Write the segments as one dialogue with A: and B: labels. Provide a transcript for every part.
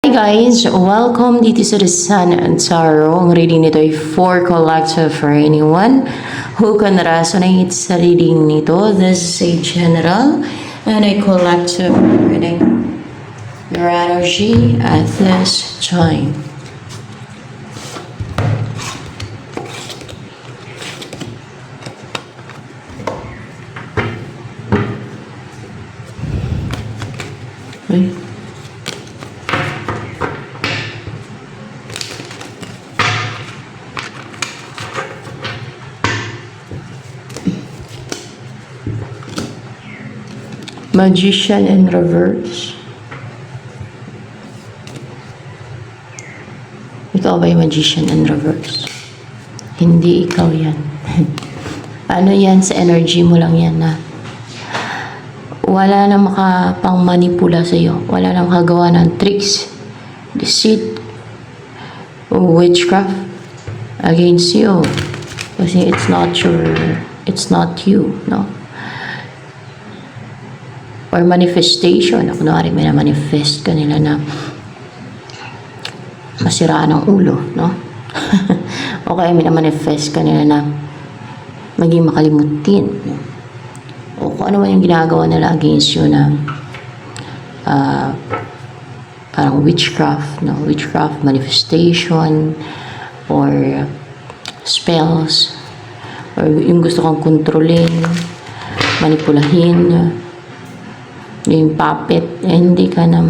A: Hi guys! Welcome dito sa The Sun and Tarot. Ang reading nito ay for collective for anyone who can resonate sa reading nito. This is a general and a collective reading. Your energy at this time. Okay. Magician in reverse. Ikaw ba yung magician in reverse? Hindi ikaw yan. Ano yan? Sa energy mo lang yan na wala na makapang manipula sa'yo. Wala na makagawa ng tricks, deceit, witchcraft against you. Kasi it's not you, no? Or manifestation. Kunwari may na-manifest ka nila na masiraan ang ulo, no? O kaya may na-manifest ka nila na maging makalimutin, no? O kung ano man yung ginagawa nila against you na parang witchcraft, no? Witchcraft, manifestation, or spells, or yung gusto kang kontrolin, manipulahin, yung puppet, hindi ka na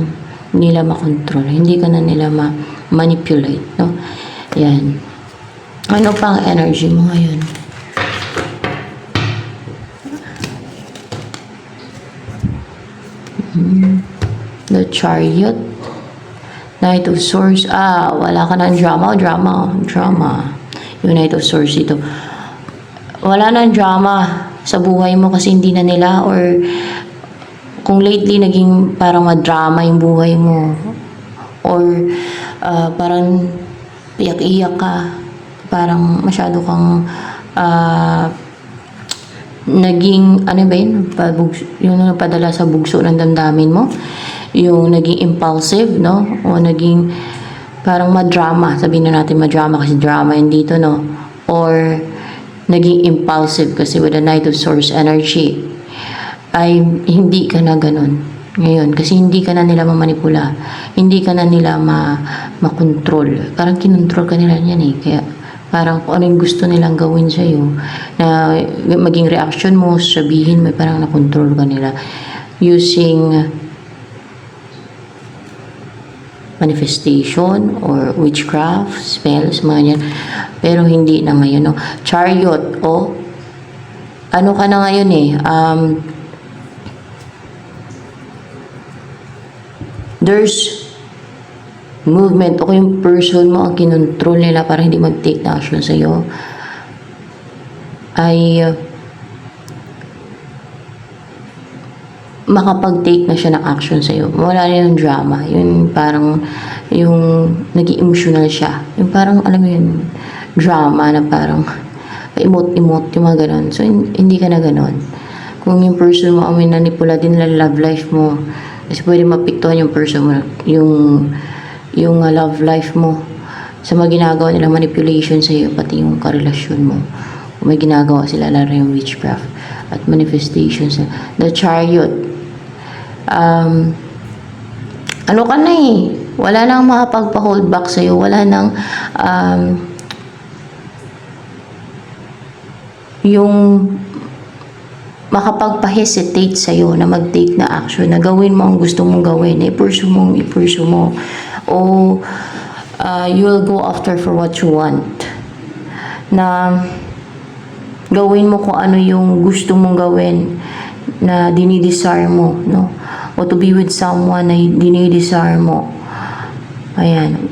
A: nila makontrol, hindi ka na nila ma-manipulate, no? Yan. Ano pa ang energy mo ngayon? The Chariot, Knight of Swords. Wala ka ng drama. Yung Knight of Swords ito. Wala nang drama sa buhay mo kasi hindi na nila, or kung lately naging parang madrama yung buhay mo, or parang iyak-iyak ka, parang masyado kang naging, ano ba yun, yung napadala sa bugso ng damdamin mo, yung naging impulsive, no? O naging parang madrama, sabihin na natin madrama kasi drama yun dito, no? Or naging impulsive kasi with the Knight of Swords energy, ay hindi ka na ganun ngayon kasi hindi ka na nila mamanipula, hindi ka na nila makontrol. Parang kinontrol ka nila yan eh. Kaya parang kung ano yung gusto nilang gawin sa'yo, na maging reaction mo, sabihin mo, parang nakontrol ka nila using manifestation or witchcraft, spells, mga yan. Pero hindi na ngayon, no? Chariot, ano ka na ngayon eh, there's movement, o yung person mo ang kinontrol nila para hindi mag-take na action sa'yo, ay makapag-take na siya ng action sa'yo. Wala na yung drama. Yung parang, yung naging emotional siya. Yung parang, alam mo yun, drama na parang emote-emote, yung mga ganon. So, hindi ka na ganon. Kung yung person mo ang manipula din na love life mo, kasi pwede mapiktuhan yung person mo, yung love life mo sa mga ginagawa nila manipulation sa iyo, pati yung karelasyon mo. Kung may ginagawa sila, lalo yung witchcraft at manifestation sa the Chariot. Ano ka na eh, wala nang makapagpa-hold back sa iyo, wala nang yung makapagpa-hesitate sa'yo na mag-take na action, na gawin mo ang gusto mong gawin, na i-pursue mo, o you will go after for what you want, na gawin mo kung ano yung gusto mong gawin na dinidesire mo, no? O to be with someone na dinidesire mo. Ayan.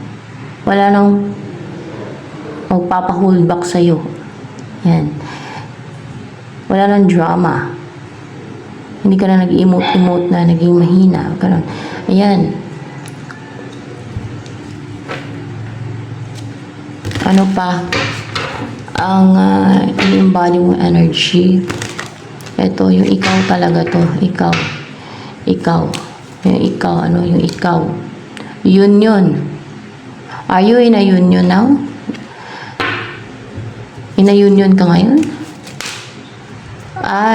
A: Wala nang magpapa-hold back sa'yo. Yan. Wala nang drama. Hindi ka na nag-emote-emote na naging mahina. Ganun. Ayan. Ano pa? Ang i-embody mong energy. Ito, yung ikaw talaga to. Ikaw. Yung ikaw. Union. Are you in a union now? In a union ka ngayon?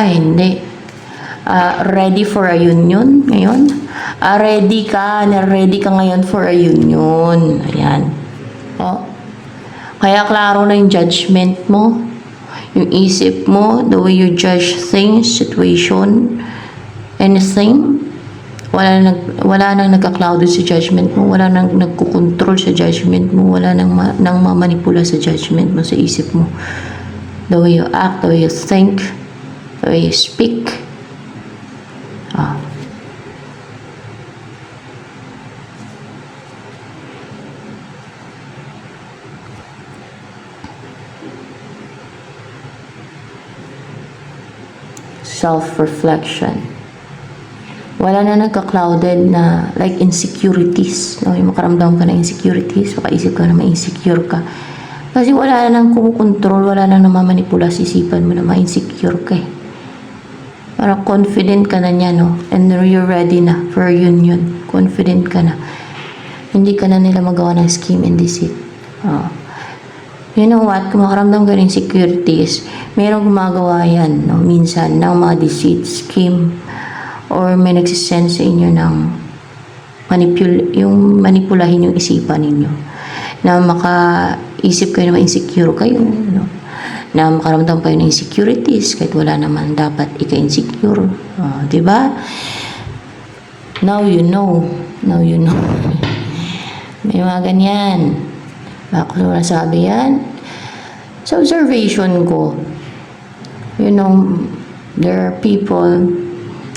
A: Hindi. Ready for a union ngayon? Ready ka ngayon for a union. Ayan. Oh. Kaya klaro na yung judgment mo, yung isip mo, the way you judge things, situation, anything. Wala nang nagka-clouded sa judgment mo, wala nang nagkukontrol sa judgment mo, wala nang mamanipula sa judgment mo, sa isip mo. The way you act, the way you think, the way you speak. Self-reflection. Wala na nagka-clouded na like insecurities. No? Yung makaramdam ka na insecurities, makaisip ka na ma-insecure ka. Kasi wala na nang kumukontrol, wala na namamanipula sa isipan mo na ma-insecure ka eh. Parang confident ka na niya, no? And you're ready na for a union. Confident ka na. Hindi ka na nila magawa ng scheme and deceit. You know what? Kung makaramdam ka ng insecurities, mayroong gumagawa yan, no? Minsan, ng mga deceit, scheme, or may nagsisend sa inyo ng yung manipulahin yung isipan ninyo. Na makaisip kayo na ma-insecure kayo, no? Na makaramdam kayo ng insecurities kahit wala naman dapat ika-insecure. Diba? Now you know. Now you know. May mga ganyan. Bakit ko nasabi yan? Sa observation ko, you know, there are people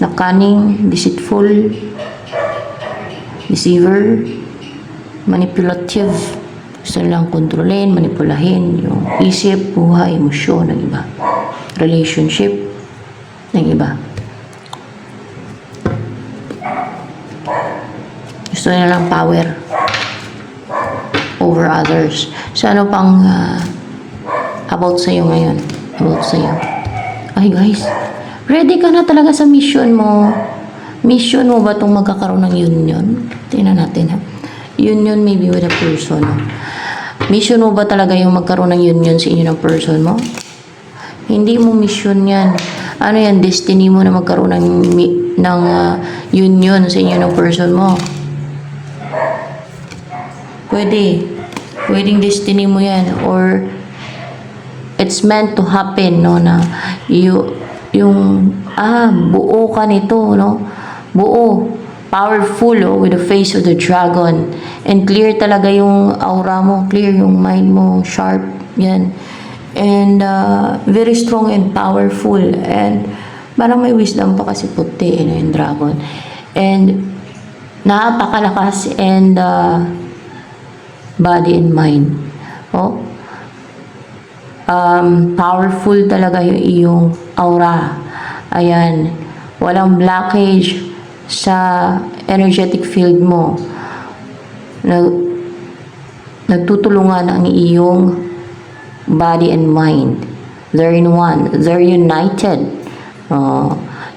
A: na cunning, deceitful, deceiver, manipulative. Gusto nilang kontrolin, manipulahin yung isip, buhay, emosyon ng iba. Relationship ng iba. Gusto nilang power over others. So, ano pang about sa'yo ngayon? About sa'yo. Ay, guys. Ready ka na talaga sa mission mo. Mission mo ba itong magkakaroon ng union? Tingnan natin ha. Union maybe with a person. Mission mo ba talaga yung magkaroon ng union sa inyo ng person mo? Hindi mo mission yan. Ano yan? Destiny mo na magkaroon ng union sa inyo ng person mo. Pwede. Pwedeng destiny mo yan. Or it's meant to happen, no? Na buo ka nito, no? Buo. Powerful, with the face of the dragon. And clear talaga yung aura mo. Clear yung mind mo. Sharp. Yan. And very strong and powerful. And parang may wisdom pa kasi puti, yung dragon. And napakalakas and body and mind. Powerful talaga yung iyong aura. Ayan. Walang blockage sa energetic field mo. Nagtutulungan ang iyong body and mind. They're in one. They're united.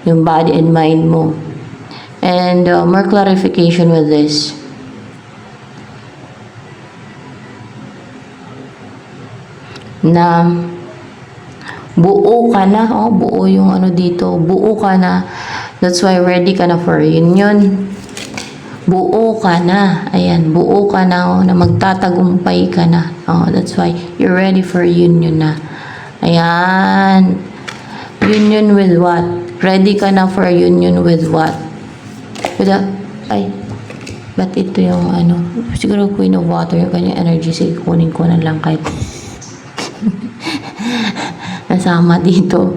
A: Yung body and mind mo. And more clarification with this. Na buo ka na, buo yung ano dito, buo ka na. That's why ready ka na for union. Buo ka na, ayan, buo ka na, na magtatagumpay ka na. That's why you're ready for union na. Ayan. Union with what? Ready ka na for union with what? With a, ba't ito yung ano, siguro Queen of Water, yung kanyang energy, sige, kunin ko na lang kahit nasama dito.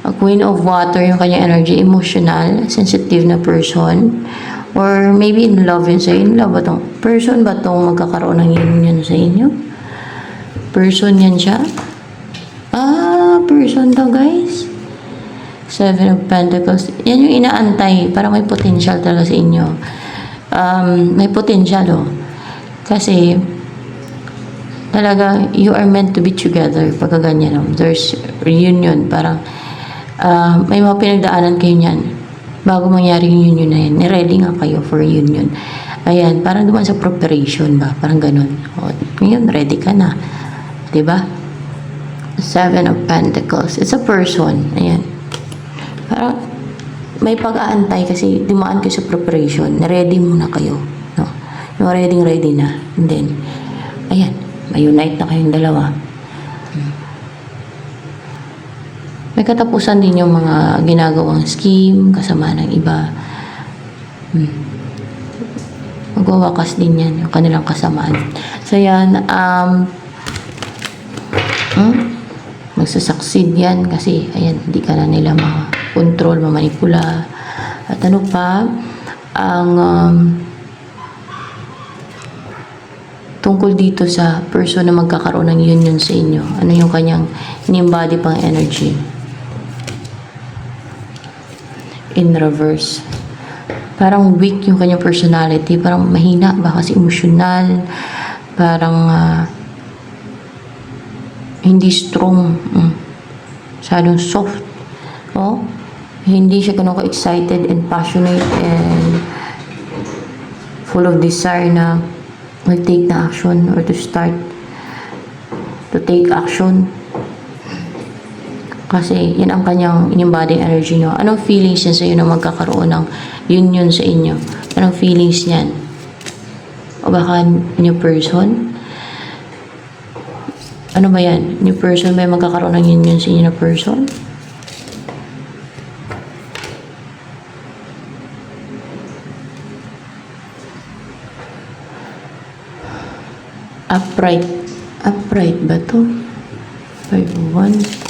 A: A Queen of Water, yung kanyang energy, emotional, sensitive na person, or maybe in love yun sa inyo. In love ba tong person ba tong magkakaroon ng union sa inyo? Person yan siya? Person to, guys. Seven of Pentacles. Yan yung inaantay. Parang may potential talaga sa inyo. May potential, kasi talaga, you are meant to be together pagka ganyan. There's reunion. Parang, may mga pinagdaanan kayo niyan. Bago mangyari yung union na yan, niready nga kayo for union. Ayan, parang dumaan sa preparation ba? Parang ganun. O, ngayon, ready ka na. Diba? Seven of Pentacles. It's a person. Ayan. Parang may pag-aantay kasi dumaan kayo sa preparation. Ready muna kayo. No? Yung ready na. And then, ayan, may unite na kayong dalawa. May katapusan din yung mga ginagawang scheme, kasama ng iba. Magwawakas din yan, yung kanilang kasamaan. So yan, magsasucceed yan kasi, ayan, hindi ka na nila ma-control, mamanipula. At ano pa, ang tungkol dito sa person na magkakaroon ng union sa inyo. Ano yung kanyang in-embody pang energy? In reverse. Parang weak yung kanyang personality. Parang mahina ba kasi emosyonal. Parang hindi strong. Masyadong soft. Oh? Hindi siya ganun ka-excited and passionate and full of desire na mag-take na action or to start to take action. Kasi yan ang kanyang in-embody energy nyo. Anong feelings niya sa'yo na magkakaroon ng union sa inyo? Anong feelings niyan? O baka new person? Ano ba yan? New person ba yung magkakaroon ng union sa inyo na person? Upright. Upright ba to? 5-1.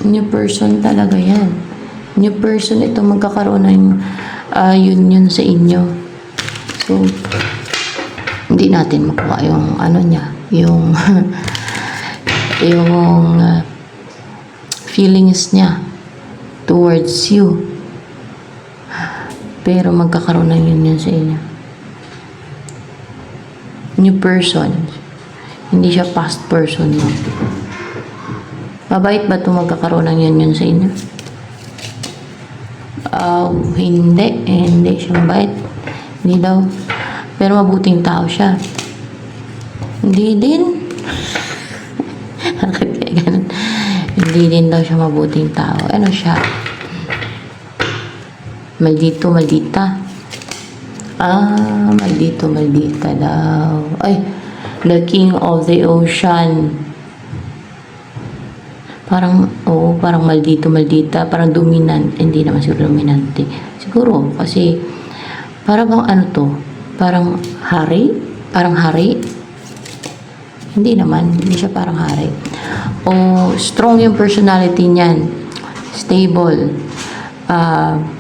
A: New person talaga yan. New person ito magkakaroon ng union sa inyo. So, hindi natin makuha yung ano niya, yung yung feelings niya towards you. Pero magkakaroon ng union sa inyo. New person. Hindi siya past person mo. Mabait ba ito magkakaroon ng union sa inyo? Hindi. Hindi siya mabait. Hindi daw. Pero mabuting tao siya. Hindi din. Hindi din daw siya mabuting tao. Ano siya? Maldito, maldita. Maldito, maldita daw. Ay, the king of the ocean. Parang, parang maldito, maldita, parang dominant, hindi naman siguro dominante. Siguro, kasi, parang bang ano to? Parang hari? Parang hari? Hindi naman, hindi siya parang hari. O, strong yung personality niyan. Stable.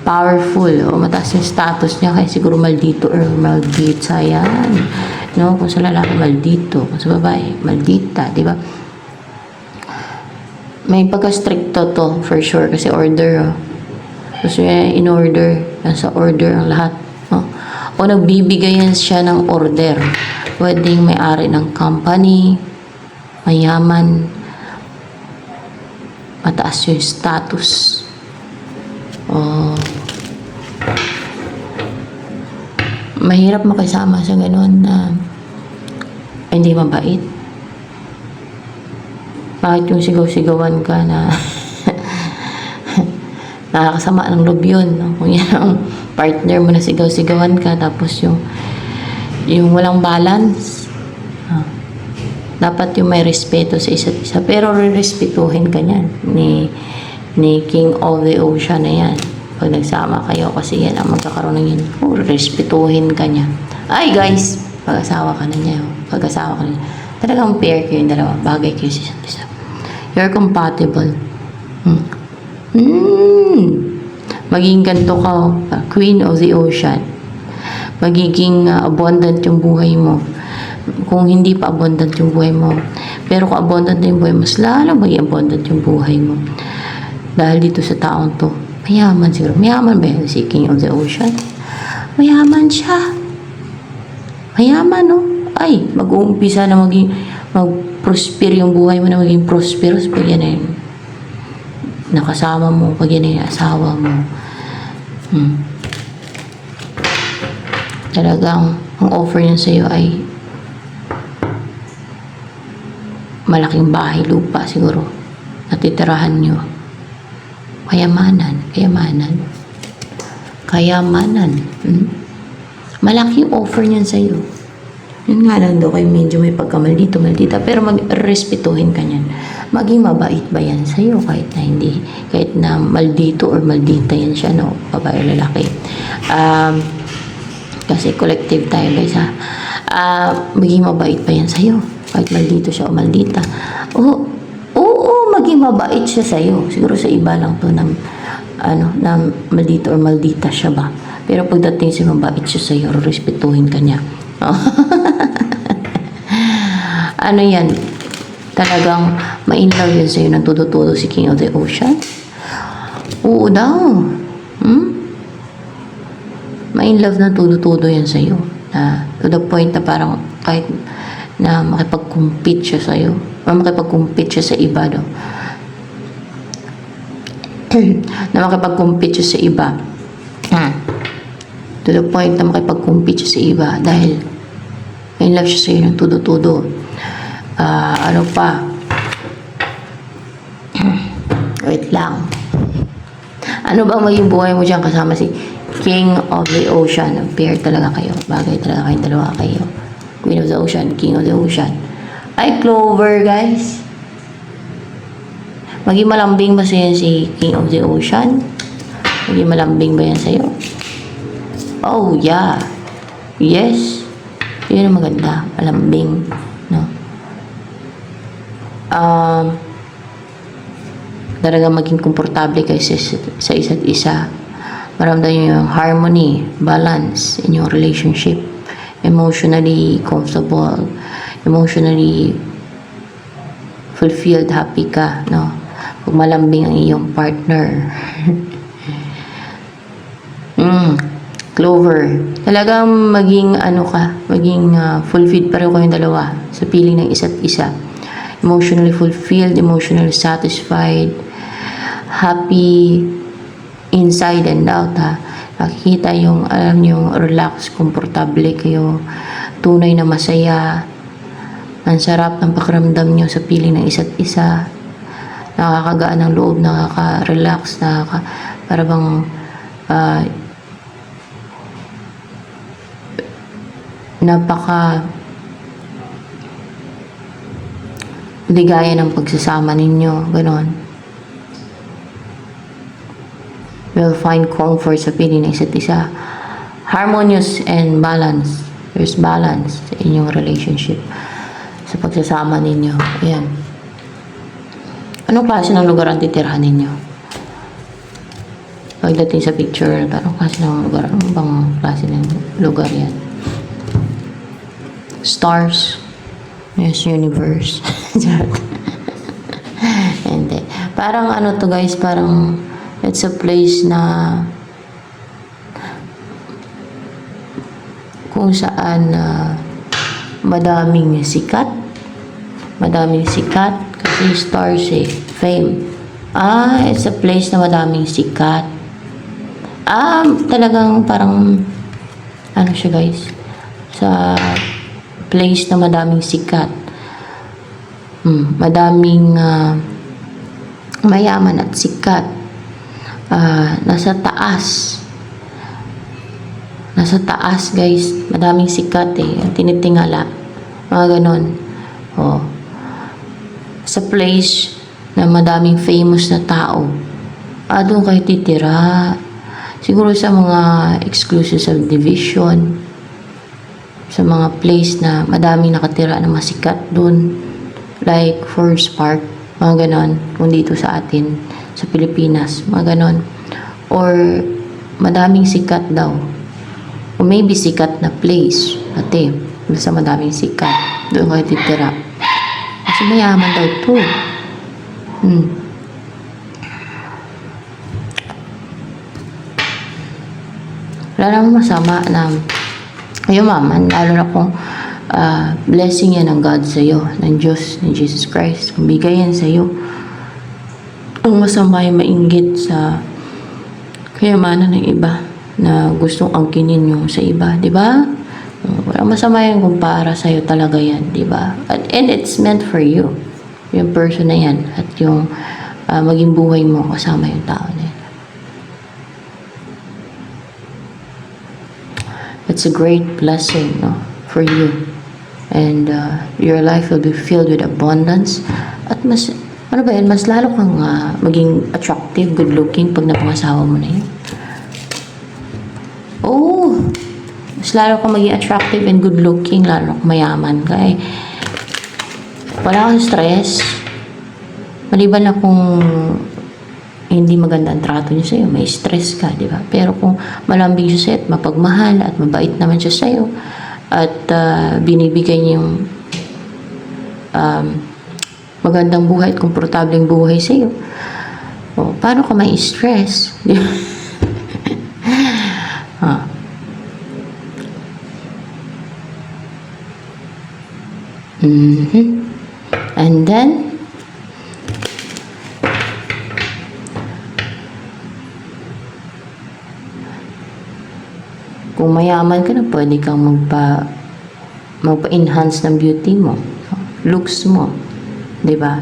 A: Powerful. O, mataas yung status niya, kaya siguro maldito or maldita yan. No? Kung sa lalaki, maldito. Kung sa babae, maldita, di ba? May pagka-stricto to, for sure, kasi order. Kasi in order, nasa order ang lahat. O nagbibigayan siya ng order. Pwedeng may-ari ng company, mayaman, mataas yung status. Mahirap makisama sa ganun na hindi mabait. Kahit yung sigaw-sigawan ka na nakakasama ng loob yun. No? Kung yan ang partner mo na sigaw-sigawan ka, tapos yung walang balance, dapat yung may respeto sa isa't isa. Pero respetuhin ka niyan ni King of the Ocean na yan. Pag nagsama kayo, kasi yan ang magkakaroon ng yun. Respetuhin ka niya. Ay guys, pag-asawa ka na niya. Pag-asawa ka na niya. Talagang pair kayo yung dalawa. Bagay kayo sa isa't isa. You're compatible. Magiging ganito ka, Queen of the Ocean. Magiging abundant yung buhay mo. Kung hindi pa abundant yung buhay mo. Pero kung abundant yung buhay mo, mas lalo maging abundant yung buhay mo. Dahil dito sa taong to, mayaman siguro. Mayaman ba yun si King of the Ocean? Mayaman siya. Mayaman, no? Ay, mag-uumpisa na mag-prosper yung buhay mo na maging prosperous pag yan ay nakasama mo, pag yan ay asawa mo. Talagang ang offer niya sa'yo ay malaking bahay, lupa siguro. Natitirahan nyo. Kayamanan. Malaking offer niyan sa'yo. Yun nga lang daw kayo medyo may pagkamaldito, maldita. Pero respetuhin ka niyan. Maging mabait ba yan sa'yo kahit na hindi, kahit na maldito or maldita yan siya, no? Babae o lalaki. Kasi collective tayo guys ha. Maging mabait ba yan sa'yo kahit maldito siya o maldita. Oo, maging mabait siya sa'yo. Siguro sa iba lang to na maldito or maldita siya ba. Pero pagdating sa mabait siya sa'yo, respetuhin ka niya. Ano yan? Talagang ma-inlove yun sa'yo ng todo-todo si King of the Ocean? Oo daw. Ma-inlove ng todo-todo yan sa'yo. To the point na parang kahit na makipag-compete siya sa'yo. O makipag-compete siya sa iba daw. Na makipag-compete siya sa iba. To the point na makipag-compete siya sa iba dahil ma-inlove siya sa'yo ng todo-todo. Ano pa? Wait lang. Ano bang maging buhay mo dyan kasama si King of the Ocean? Pair talaga kayo. Bagay talaga kayong dalawa kayo. Queen of the Ocean, King of the Ocean. Ay, Clover, guys. Maging malambing ba sa'yo si King of the Ocean? Maging malambing ba yan sa'yo? Oh, yeah. Yes. Yun ang maganda. Malambing. No? Talaga maging komportable kayo sa isa't isa. Maramdaman nyo yung harmony, balance in your relationship. Emotionally comfortable. Emotionally fulfilled, happy ka. No? Pag malambing ang iyong partner. Clover. Talagang maging fulfilled pa rin kayong dalawa sa feeling ng isa't isa. Emotionally fulfilled, emotionally satisfied, happy inside and out ha. Nakikita yung, alam yung relax, komportable kayo, tunay na masaya, ang sarap ng pakiramdam nyo sa feeling ng isa't isa, nakakagaan ng loob, nakaka-relax, para bang napaka ligaya ng pagsasama ninyo, ganon. You'll find comfort sa feeling ng isa't isa. Harmonious and balance. There's balance in yung relationship sa pagsasama ninyo. Ayan. Anong klase ng lugar ang titirhan ninyo? Pagdating sa picture, anong klase ng lugar? Anong bang klase ng lugar yan? Stars. Yes, universe. Hindi. Parang ano to guys, parang it's a place na kung saan madaming sikat. Madaming sikat kasi stars fame. It's a place na madaming sikat. Talagang parang ano siya guys, sa place na madaming sikat. Madaming mayaman at sikat. Nasa taas guys, madaming sikat tinitingala, mga ganon. Sa place na madaming famous na tao, doon kayo titira, siguro sa mga exclusive subdivision, sa mga place na madaming nakatira na masikat doon, like Forest Park, mga ganon, kung dito sa atin sa Pilipinas, mga ganon. Or madaming sikat daw, o maybe sikat na place, pati basta madaming sikat, doon kayo titira kasi mayaman daw to. Wala namang masama na kayo maman, lalo na kung blessing yan ng God sa'yo, ng Diyos, ng Jesus Christ, kung bigay yan sa'yo. Ang masama ay mainggit sa kayamanan ng iba. na gustong angkinin yung sa iba, di ba? Walang masama yan kung para sa'yo talaga yan, di ba? And it's meant for you. Yung person na yan at yung maging buhay mo kasama yung tao na yan. It's a great blessing, no, for you. And your life will be filled with abundance. At mas, ano ba yan, mas lalo kang maging attractive, good looking pag napangasawa mo na yun. Oh, mas lalo kang maging attractive and good looking, lalo kang mayaman ka eh. Wala kang stress. Maliban na kung hindi maganda ang trato niya sa'yo, may stress ka, di ba? Pero kung malambing siya sa'yo at mapagmahal at mabait naman siya sa'yo at binibigay niya yung magandang buhay at komportableng buhay sa'yo, paano ka may stress? Di ba? And then, kung mayaman ka na, pwede kang magpa-enhance ng beauty mo, looks mo, di ba?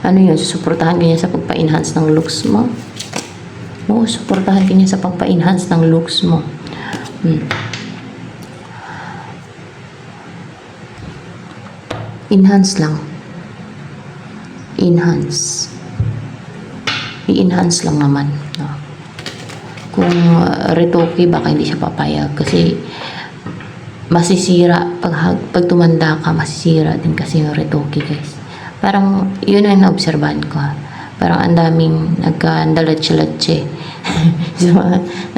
A: Ano yun? Susuportahan ka niya sa pagpa-enhance ng looks mo? Oo, suportahan ka niya sa pagpa-enhance ng looks mo. Enhance lang. Enhance. I-enhance lang naman. No? Kung retoke, baka hindi siya papayag. Kasi masisira. Pag tumanda ka, masisira din kasi yung retoke, guys. Parang, yun ang naobserbahan ko. Parang ang daming nagka-dalatse-latse. So,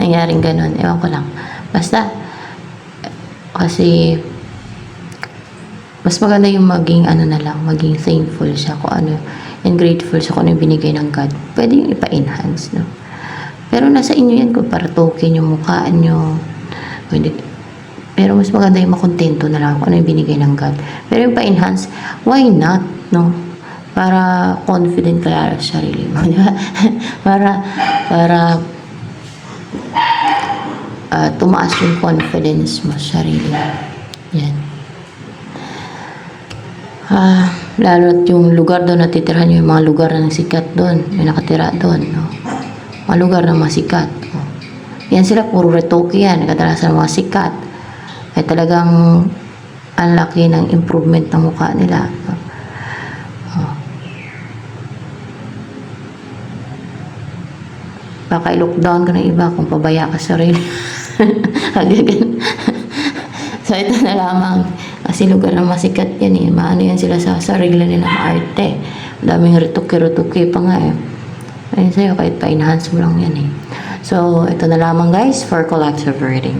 A: nangyaring ganun. Ewan ko lang. Basta, kasi, mas maganda yung maging maging thankful siya kung ano, and grateful siya kung ano yung binigay ng God. Pwede yung ipa-enhance, no? Pero nasa inyo yan kung para token yung mukha nyo. Pero mas maganda yung makontento na lang kung ano yung binigay ng God. Pero yung pa-enhance, why not, no? Para confident ka lalo sa sarili mo, di ba? para tumaas yung confidence mo sa sarili mo. Yan. Lalo yung lugar doon natitirahan yung mga lugar na sikat doon, yung nakatira doon, no? Mga lugar na masikat. No? Yan sila, puro retoke yan, kadalasan mga sikat. Ay talagang ang laki ng improvement ng mukha nila. No? Baka i-lockdown ka ng iba kung pabaya ka sa sarili. So ito na lamang. Kasi lugar na masikat yan eh. Maano yan sila sa sarili nilang arte. Daming rituke-rituke pa nga eh. Ayun sa'yo, kahit pa-enhance mo lang yan eh. So, ito na lamang guys for collective reading.